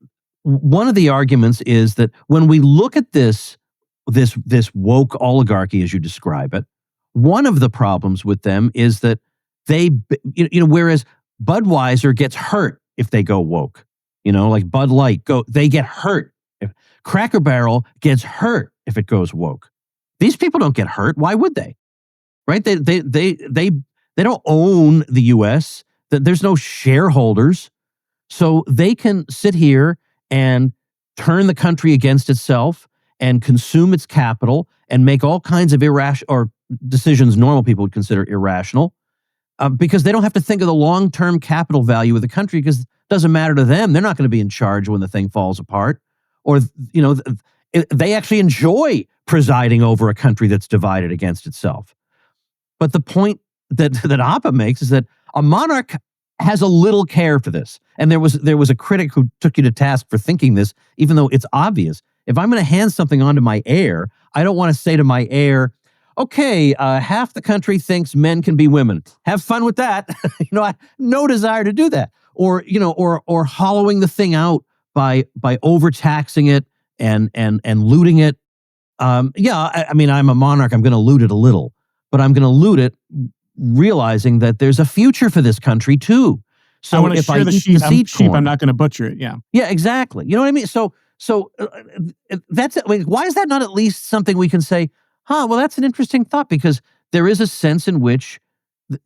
Speaker 2: one of the arguments is that when we look at this woke oligarchy, as you describe it, one of the problems with them is that they, whereas Budweiser gets hurt if they go woke, like Bud Light, they get hurt. Cracker Barrel gets hurt if it goes woke. These people don't get hurt. Why would they? Right? They don't own the U.S. There's no shareholders, so they can sit here and turn the country against itself and consume its capital and make all kinds of irrational decisions normal people would consider irrational, because they don't have to think of the long-term capital value of the country, because it doesn't matter to them. They're not going to be in charge when the thing falls apart. Or, they actually enjoy presiding over a country that's divided against itself. But the point that Appa makes is that a monarch has a little care for this. And there was a critic who took you to task for thinking this, even though it's obvious. If I'm going to hand something on to my heir, I don't want to say to my heir, okay, half the country thinks men can be women. Have fun with that. I have no desire to do that. Or hollowing the thing out by overtaxing it and looting it. I'm a monarch. I'm going to loot it a little, but I'm going to loot it realizing that there's a future for this country too. So
Speaker 3: I want to
Speaker 2: if
Speaker 3: share
Speaker 2: I
Speaker 3: the
Speaker 2: eat
Speaker 3: sheep,
Speaker 2: the seed corn,
Speaker 3: I'm not going to butcher it. Yeah.
Speaker 2: Yeah, exactly. You know what I mean? So that's it. Why is that not at least something we can say, well, that's an interesting thought, because there is a sense in which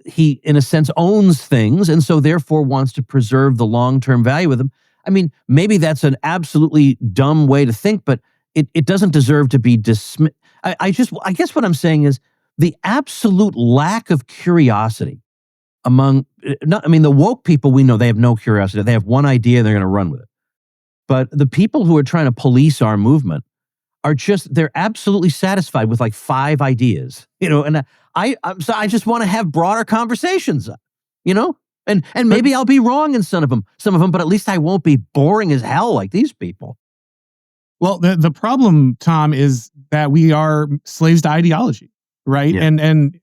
Speaker 2: he, in a sense, owns things and so therefore wants to preserve the long-term value of them. I mean, maybe that's an absolutely dumb way to think, but it doesn't deserve to be dismissed. I guess what I'm saying is the absolute lack of curiosity among, the woke people, we know they have no curiosity. They have one idea, they're going to run with it. But the people who are trying to police our movement are they're absolutely satisfied with like 5 ideas, and I just want to have broader conversations, and maybe I'll be wrong in some of them, but at least I won't be boring as hell like these people.
Speaker 3: Well, the problem, Tom, is that we are slaves to ideology, right?
Speaker 2: Yeah.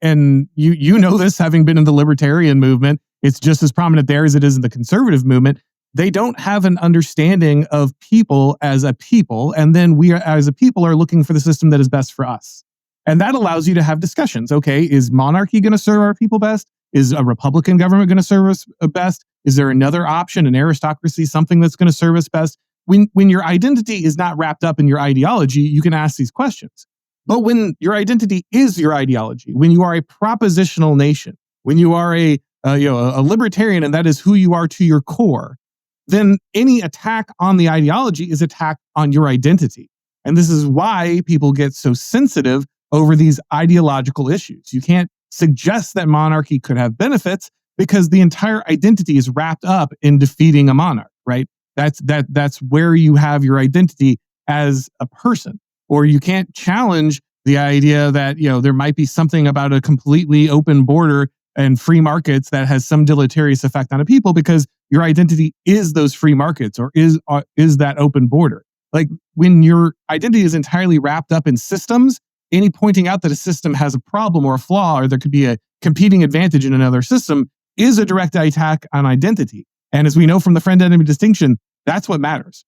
Speaker 3: And you know this, having been in the libertarian movement, it's just as prominent there as it is in the conservative movement. They don't have an understanding of people as a people, and then we as a people are looking for the system that is best for us. And that allows you to have discussions. Okay, is monarchy going to serve our people best? Is a Republican government going to serve us best? Is there another option, an aristocracy, something that's going to serve us best? When your identity is not wrapped up in your ideology, you can ask these questions. But when your identity is your ideology, when you are a propositional nation, when you are a libertarian and that is who you are to your core, then any attack on the ideology is attack on your identity. And this is why people get so sensitive over these ideological issues. You can't suggest that monarchy could have benefits because the entire identity is wrapped up in defeating a monarch, right? That's where you have your identity as a person. Or you can't challenge the idea that, there might be something about a completely open border and free markets that has some deleterious effect on a people, because your identity is those free markets or is that open border. Like, when your identity is entirely wrapped up in systems, any pointing out that a system has a problem or a flaw, or there could be a competing advantage in another system, is a direct attack on identity. And as we know from the friend-enemy distinction, that's what matters.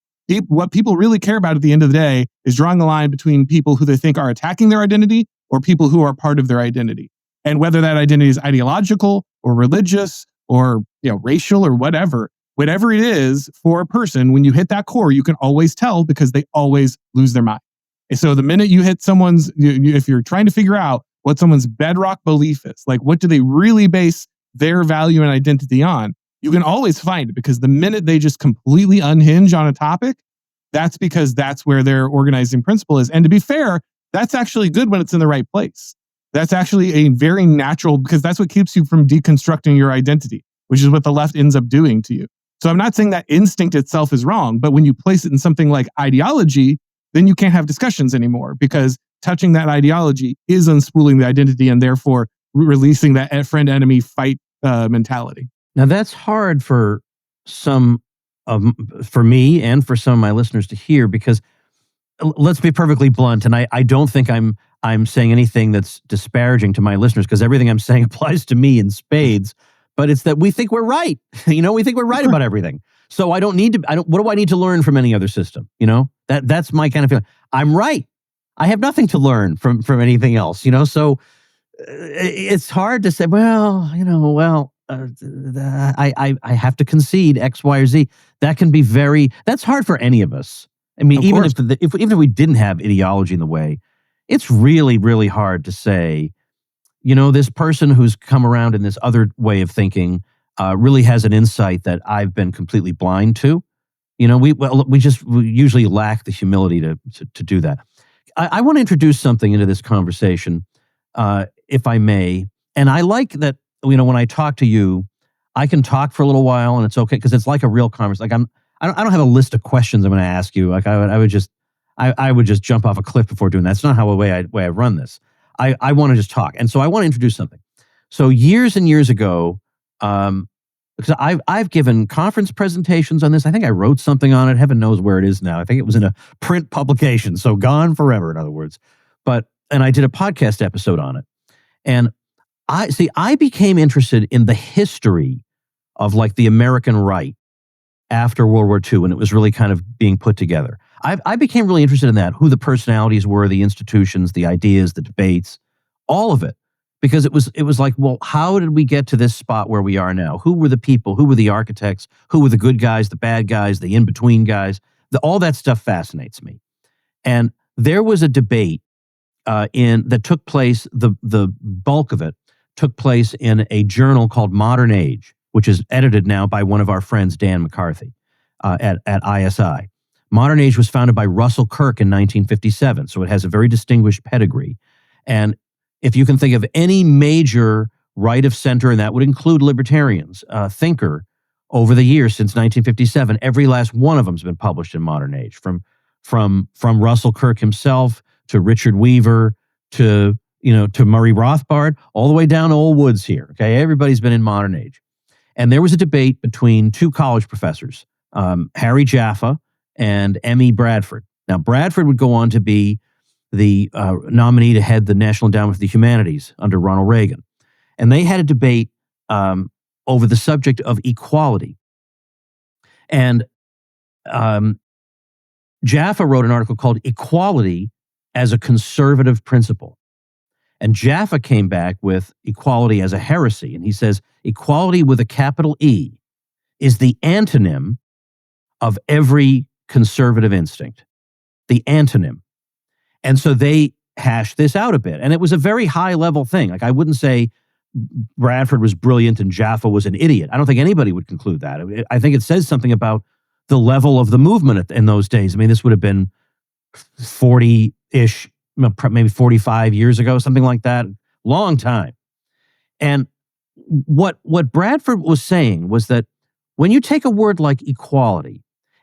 Speaker 3: What people really care about at the end of the day is drawing the line between people who they think are attacking their identity or people who are part of their identity. And whether that identity is ideological or religious or racial or whatever it is for a person, when you hit that core, you can always tell because they always lose their mind. And so the minute you hit if you're trying to figure out what someone's bedrock belief is, like what do they really base their value and identity on, you can always find it, because the minute they just completely unhinge on a topic, that's because that's where their organizing principle is. And to be fair, that's actually good when it's in the right place. That's actually a very natural, because that's what keeps you from deconstructing your identity, which is what the left ends up doing to you. So I'm not saying that instinct itself is wrong, but when you place it in something like ideology, then you can't have discussions anymore, because touching that ideology is unspooling the identity and therefore releasing that friend-enemy fight mentality.
Speaker 2: Now that's hard for me and for some of my listeners to hear, because let's be perfectly blunt, and I don't think I'm I'm saying anything that's disparaging to my listeners, because everything I'm saying applies to me in spades. But it's that we think we're right. We think we're right about everything. So I don't need to. What do I need to learn from any other system? That's my kind of feeling. I'm right. I have nothing to learn from anything else. So it's hard to say. I have to concede X, Y, or Z. That can be that's hard for any of us. I mean, even if we didn't have ideology in the way, it's really, really hard to say, this person who's come around in this other way of thinking really has an insight that I've been completely blind to. We usually lack the humility to do that. I want to introduce something into this conversation, if I may. And I like that, when I talk to you, I can talk for a little while and it's okay, because it's like a real conversation. Like I don't have a list of questions I'm going to ask you. Like I would just jump off a cliff before doing that. That's not how way I run this. I want to just talk. And so I want to introduce something. So years and years ago, because I've given conference presentations on this. I think I wrote something on it. Heaven knows where it is now. I think it was in a print publication. So gone forever, in other words. And I did a podcast episode on it. And I became interested in the history of like the American right after World War II, when it was really kind of being put together. I became really interested in that, who the personalities were, the institutions, the ideas, the debates, all of it. Because it was like, well, how did we get to this spot where we are now? Who were the people? Who were the architects? Who were the good guys, the bad guys, the in-between guys? All that stuff fascinates me. And there was a debate that took place, the bulk of it took place in a journal called Modern Age, which is edited now by one of our friends, Dan McCarthy, at ISI. Modern Age was founded by Russell Kirk in 1957, so it has a very distinguished pedigree. And if you can think of any major right of center, and that would include libertarians, thinker over the years since 1957, every last one of them has been published in Modern Age, from Russell Kirk himself to Richard Weaver to Murray Rothbard, all the way down to Old Woods here. Okay, everybody's been in Modern Age. And there was a debate between two college professors, Harry Jaffa and M.E. Bradford. Now, Bradford would go on to be the nominee to head the National Endowment for the Humanities under Ronald Reagan. And they had a debate over the subject of equality. And Jaffa wrote an article called Equality as a Conservative Principle. And Jaffa came back with equality as a heresy. And he says, equality with a capital E is the antonym of every conservative instinct. The antonym. And so they hashed this out a bit. And it was a very high level thing. Like, I wouldn't say Bradford was brilliant and Jaffa was an idiot. I don't think anybody would conclude that. I think it says something about the level of the movement in those days. I mean, this would have been 40-ish, maybe 45 years ago, something like that. Long time. And what Bradford was saying was that when you take a word like equality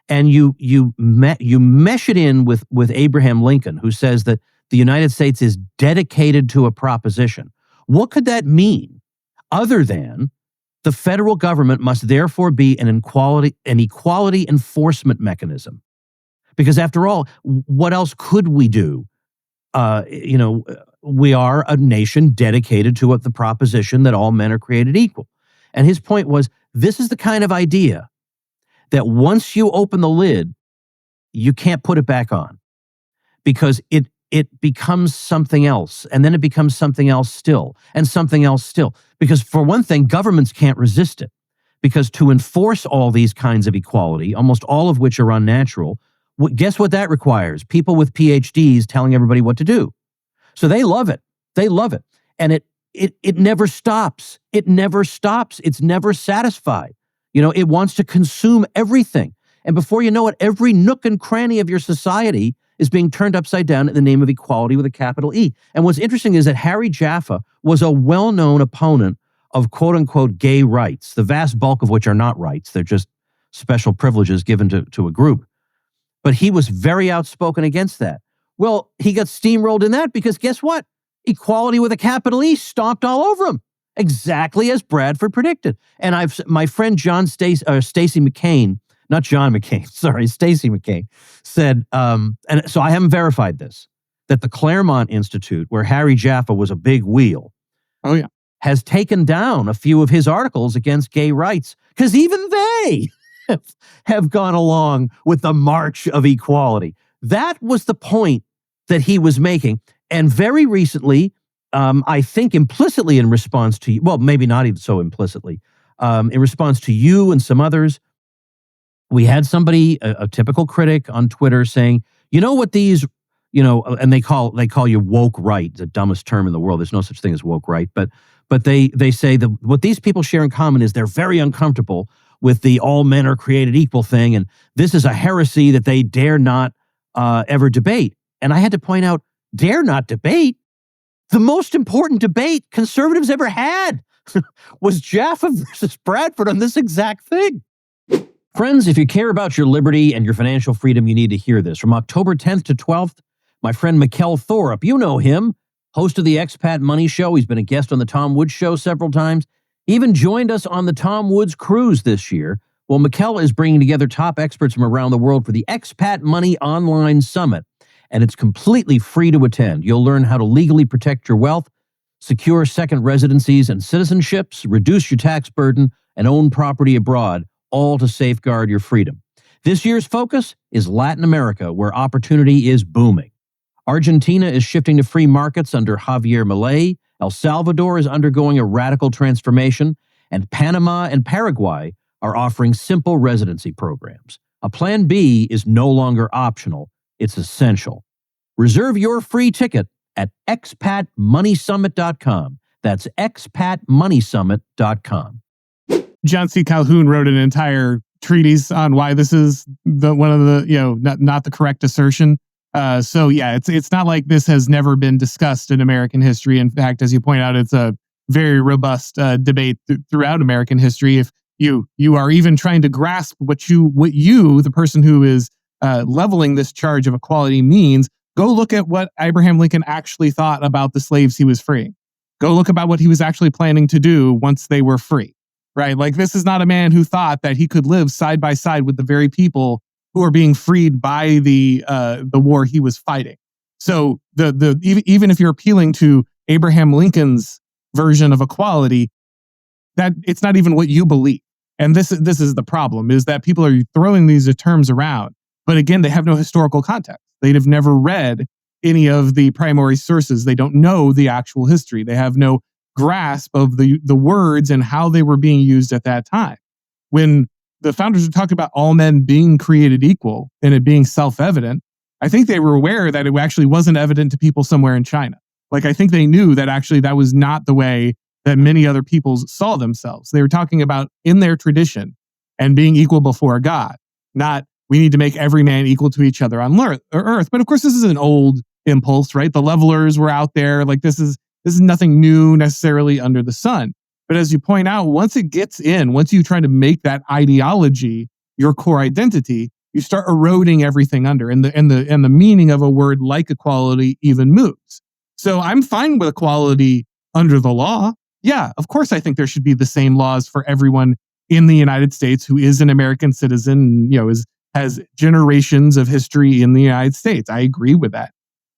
Speaker 2: and you mesh it in with Abraham Lincoln, who says that the United States is dedicated to a proposition, what could that mean other than the federal government must therefore be an equality enforcement mechanism? Because after all, what else could we do? We are a nation dedicated to the proposition that all men are created equal. And his point was, this is the kind of idea that once you open the lid, you can't put it back on, because it becomes something else, and then it becomes something else still, and something else still. Because for one thing, governments can't resist it, because to enforce all these kinds of equality, almost all of which are unnatural, guess what that requires? People with PhDs telling everybody what to do. So they love it. They love it. And it never stops. It never stops. It's never satisfied. It wants to consume everything. And before you know it, every nook and cranny of your society is being turned upside down in the name of equality with a capital E. And what's interesting is that Harry Jaffa was a well-known opponent of quote-unquote gay rights, the vast bulk of which are not rights. They're just special privileges given to a group. But he was very outspoken against that. Well, he got steamrolled in that because guess what? Equality with a capital E stomped all over him, exactly as Bradford predicted. And my friend Stacey McCain, not John McCain, sorry, Stacey McCain, said, and so I haven't verified this, that the Claremont Institute, where Harry Jaffa was a big wheel,
Speaker 3: Oh, yeah.
Speaker 2: has taken down a few of his articles against gay rights because even they have gone along with the march of equality. That was the point that he was making. And very recently, I think implicitly in response to you, well, maybe not even so implicitly, in response to you and some others, we had somebody, a typical critic on Twitter saying, you know what these, and they call you woke right, the dumbest term in the world. There's no such thing as woke right, but they say that what these people share in common is they're very uncomfortable with the all men are created equal thing, and this is a heresy that they dare not ever debate. And I had to point out, dare not debate? The most important debate conservatives ever had was Jaffa versus Bradford on this exact thing. Friends, if you care about your liberty and your financial freedom, you need to hear this. From October 10th to 12th, my friend Mikkel Thorup, you know him, host of the Expat Money Show. He's been a guest on the Tom Woods Show several times. He even joined us on the Tom Woods Cruise this year. Well, Mikkel is bringing together top experts from around the world for the Expat Money Online Summit, and it's completely free to attend. You'll learn how to legally protect your wealth, secure second residencies and citizenships, reduce your tax burden, and own property abroad, all to safeguard your freedom. This year's focus is Latin America, where opportunity is booming. Argentina is shifting to free markets under Javier Milei. El Salvador is undergoing a radical transformation, and Panama and Paraguay are offering simple residency programs. A Plan B is no longer optional, it's essential. Reserve your free ticket at expatmoneysummit.com. That's expatmoneysummit.com.
Speaker 3: John C. Calhoun wrote an entire treatise on why this is one of the, not the correct assertion. So yeah, it's not like this has never been discussed in American history. In fact, as you point out, it's a very robust debate throughout American history. If you are even trying to grasp what you, the person who is leveling this charge of equality means, go look at what Abraham Lincoln actually thought about the slaves he was freeing. Go look about what he was actually planning to do once they were free. Right? Like, this is not a man who thought that he could live side by side with the very people who are being freed by the war he was fighting. So even if you're appealing to Abraham Lincoln's version of equality, that it's not even what you believe. And this is the problem, is that people are throwing these terms around, but again, they have no historical context. They'd have never read any of the primary sources. They don't know the actual history. They have no grasp of the words and how they were being used at that time. When the founders were talking about all men being created equal and it being self-evident, I think they were aware that it actually wasn't evident to people somewhere in China. Like, I think they knew that actually that was not the way that many other peoples saw themselves. They were talking about in their tradition and being equal before God, not we need to make every man equal to each other on earth. But of course, this is an old impulse, right? The levelers were out there. Like, this is nothing new necessarily under the sun. But as you point out, once it gets in, once you try to make that ideology your core identity, you start eroding everything under, and the meaning of a word like equality even moves. So I'm fine with equality under the law. Yeah, of course, I think there should be the same laws for everyone in the United States who is an American citizen, has generations of history in the United States. I agree with that.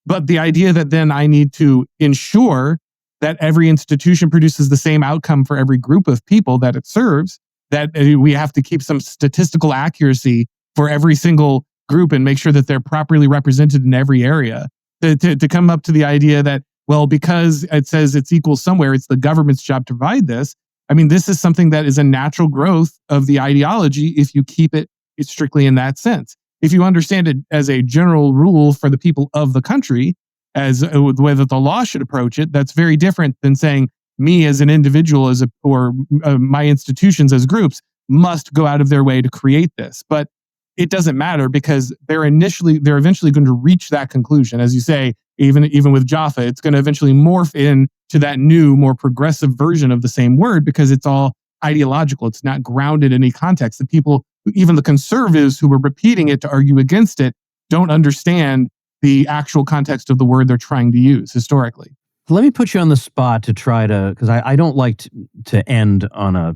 Speaker 3: But the idea that then I need to ensure that every institution produces the same outcome for every group of people that it serves, that we have to keep some statistical accuracy for every single group and make sure that they're properly represented in every area, to come up to the idea that, well, because it says it's equal somewhere, it's the government's job to provide this. I mean, this is something that is a natural growth of the ideology if you keep it strictly in that sense. If you understand it as a general rule for the people of the country, as the way that the law should approach it, that's very different than saying me as an individual or my institutions as groups must go out of their way to create this. But it doesn't matter because they're eventually going to reach that conclusion. As you say, even with Jaffa, it's going to eventually morph into that new, more progressive version of the same word because it's all ideological. It's not grounded in any context. The people, even the conservatives who were repeating it to argue against it, don't understand the actual context of the word they're trying to use historically.
Speaker 2: Let me put you on the spot to try to, because I don't like to end on a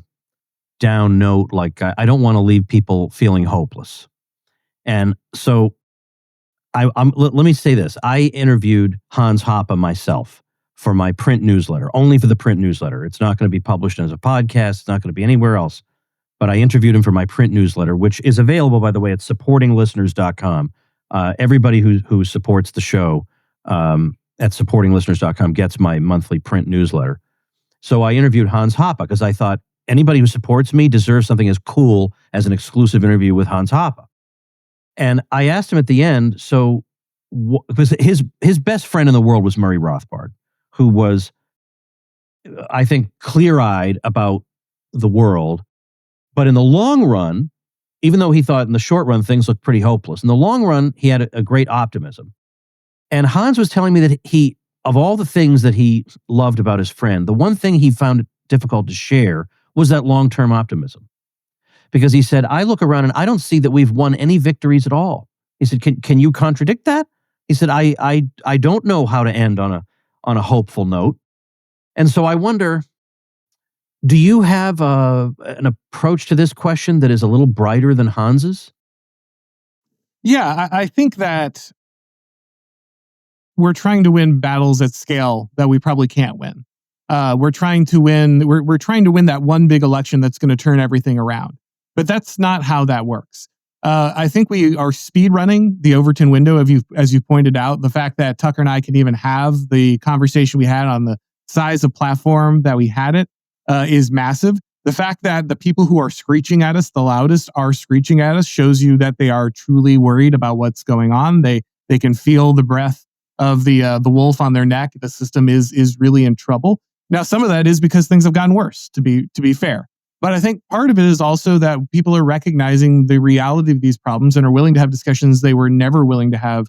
Speaker 2: down note. Like, I don't want to leave people feeling hopeless. And so Let me say this. I interviewed Hans Hoppe myself for my print newsletter, only for the print newsletter. It's not going to be published as a podcast. It's not going to be anywhere else. But I interviewed him for my print newsletter, which is available, by the way, at supportinglisteners.com. Everybody who supports the show at supportinglisteners.com gets my monthly print newsletter. So I interviewed Hans Hoppe because I thought anybody who supports me deserves something as cool as an exclusive interview with Hans Hoppe. And I asked him at the end, so because his best friend in the world was Murray Rothbard, who was, I think, clear-eyed about the world. But in the long run, even though he thought in the short run things looked pretty hopeless, in the long run, he had a great optimism. And Hans was telling me that of all the things that he loved about his friend, the one thing he found it difficult to share was that long-term optimism. Because he said, I look around and I don't see that we've won any victories at all. He said, can you contradict that? He said, I don't know how to end on a hopeful note. And so I wonder, do you have an approach to this question that is a little brighter than Hans's?
Speaker 3: Yeah, I think that we're trying to win battles at scale that we probably can't win. We're trying to win. We're trying to win that one big election that's going to turn everything around. But that's not how that works. I think we are speed running the Overton window, as you pointed out. The fact that Tucker and I can even have the conversation we had on the size of platform that we had it is massive. The fact that the people who are screeching at us the loudest are screeching at us shows you that they are truly worried about what's going on. They can feel the breath of the wolf on their neck. The system is really in trouble. Now, some of that is because things have gotten worse, to be fair. But I think part of it is also that people are recognizing the reality of these problems and are willing to have discussions they were never willing to have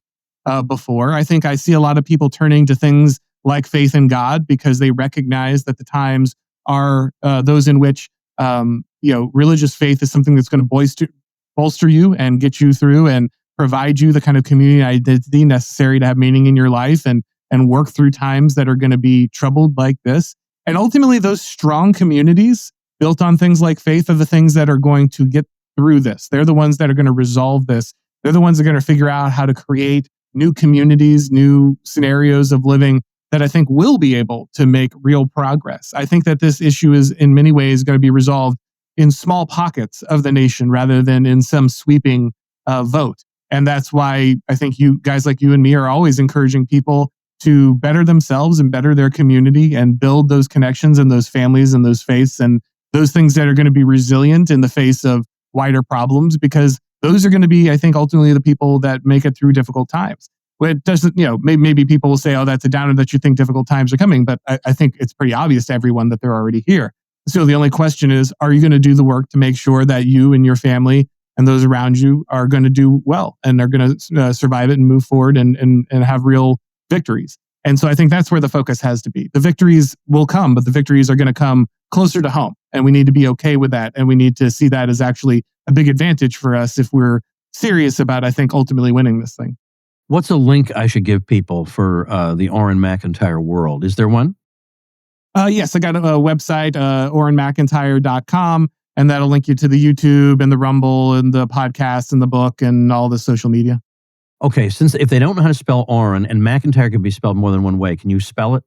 Speaker 3: before. I think I see a lot of people turning to things like faith in God because they recognize that the times are those in which religious faith is something that's going to bolster you and get you through and provide you the kind of community identity necessary to have meaning in your life and work through times that are going to be troubled like this. And ultimately, those strong communities built on things like faith are the things that are going to get through this. They're the ones that are going to resolve this. They're the ones that are going to figure out how to create new communities, new scenarios of living that I think will be able to make real progress. I think that this issue is in many ways going to be resolved in small pockets of the nation rather than in some sweeping vote. And that's why I think you guys like you and me are always encouraging people to better themselves and better their community and build those connections and those families and those faiths and those things that are going to be resilient in the face of wider problems, because those are going to be, I think, ultimately the people that make it through difficult times. Well, it doesn't, maybe people will say, oh, that's a downer that you think difficult times are coming. But I think it's pretty obvious to everyone that they're already here. So the only question is, are you going to do the work to make sure that you and your family and those around you are going to do well and are going to survive it and move forward and have real victories? And so I think that's where the focus has to be. The victories will come, but the victories are going to come closer to home. And we need to be okay with that. And we need to see that as actually a big advantage for us if we're serious about, I think, ultimately winning this thing.
Speaker 2: What's a link I should give people for the Auron Macintyre world? Is there one?
Speaker 3: Yes, I got a website, auronmacintyre.com, and that'll link you to the YouTube and the Rumble and the podcast and the book and all the social media.
Speaker 2: Okay, since if they don't know how to spell Auron, and Macintyre can be spelled more than one way, can you spell it?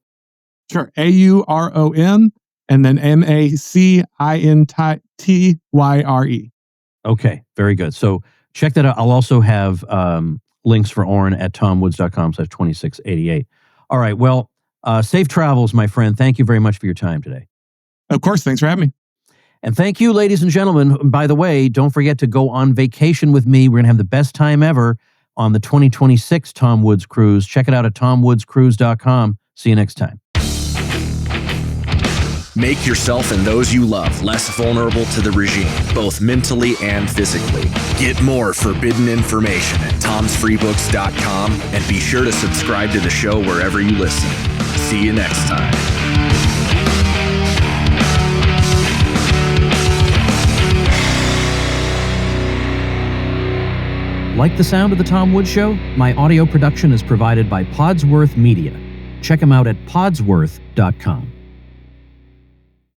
Speaker 3: Sure. Auron and then Macintyre.
Speaker 2: Okay, very good. So check that out. I'll also have links for Auron at tomwoods.com/2688. All right, well, safe travels, my friend. Thank you very much for your time today.
Speaker 3: Of course. Thanks for having me.
Speaker 2: And thank you, ladies and gentlemen. By the way, don't forget to go on vacation with me. We're going to have the best time ever on the 2026 Tom Woods Cruise. Check it out at tomwoodscruise.com. See you next time.
Speaker 1: Make yourself and those you love less vulnerable to the regime, both mentally and physically. Get more forbidden information at tomsfreebooks.com and be sure to subscribe to the show wherever you listen. See you next time.
Speaker 4: Like the sound of The Tom Woods Show? My audio production is provided by Podsworth Media. Check them out at podsworth.com.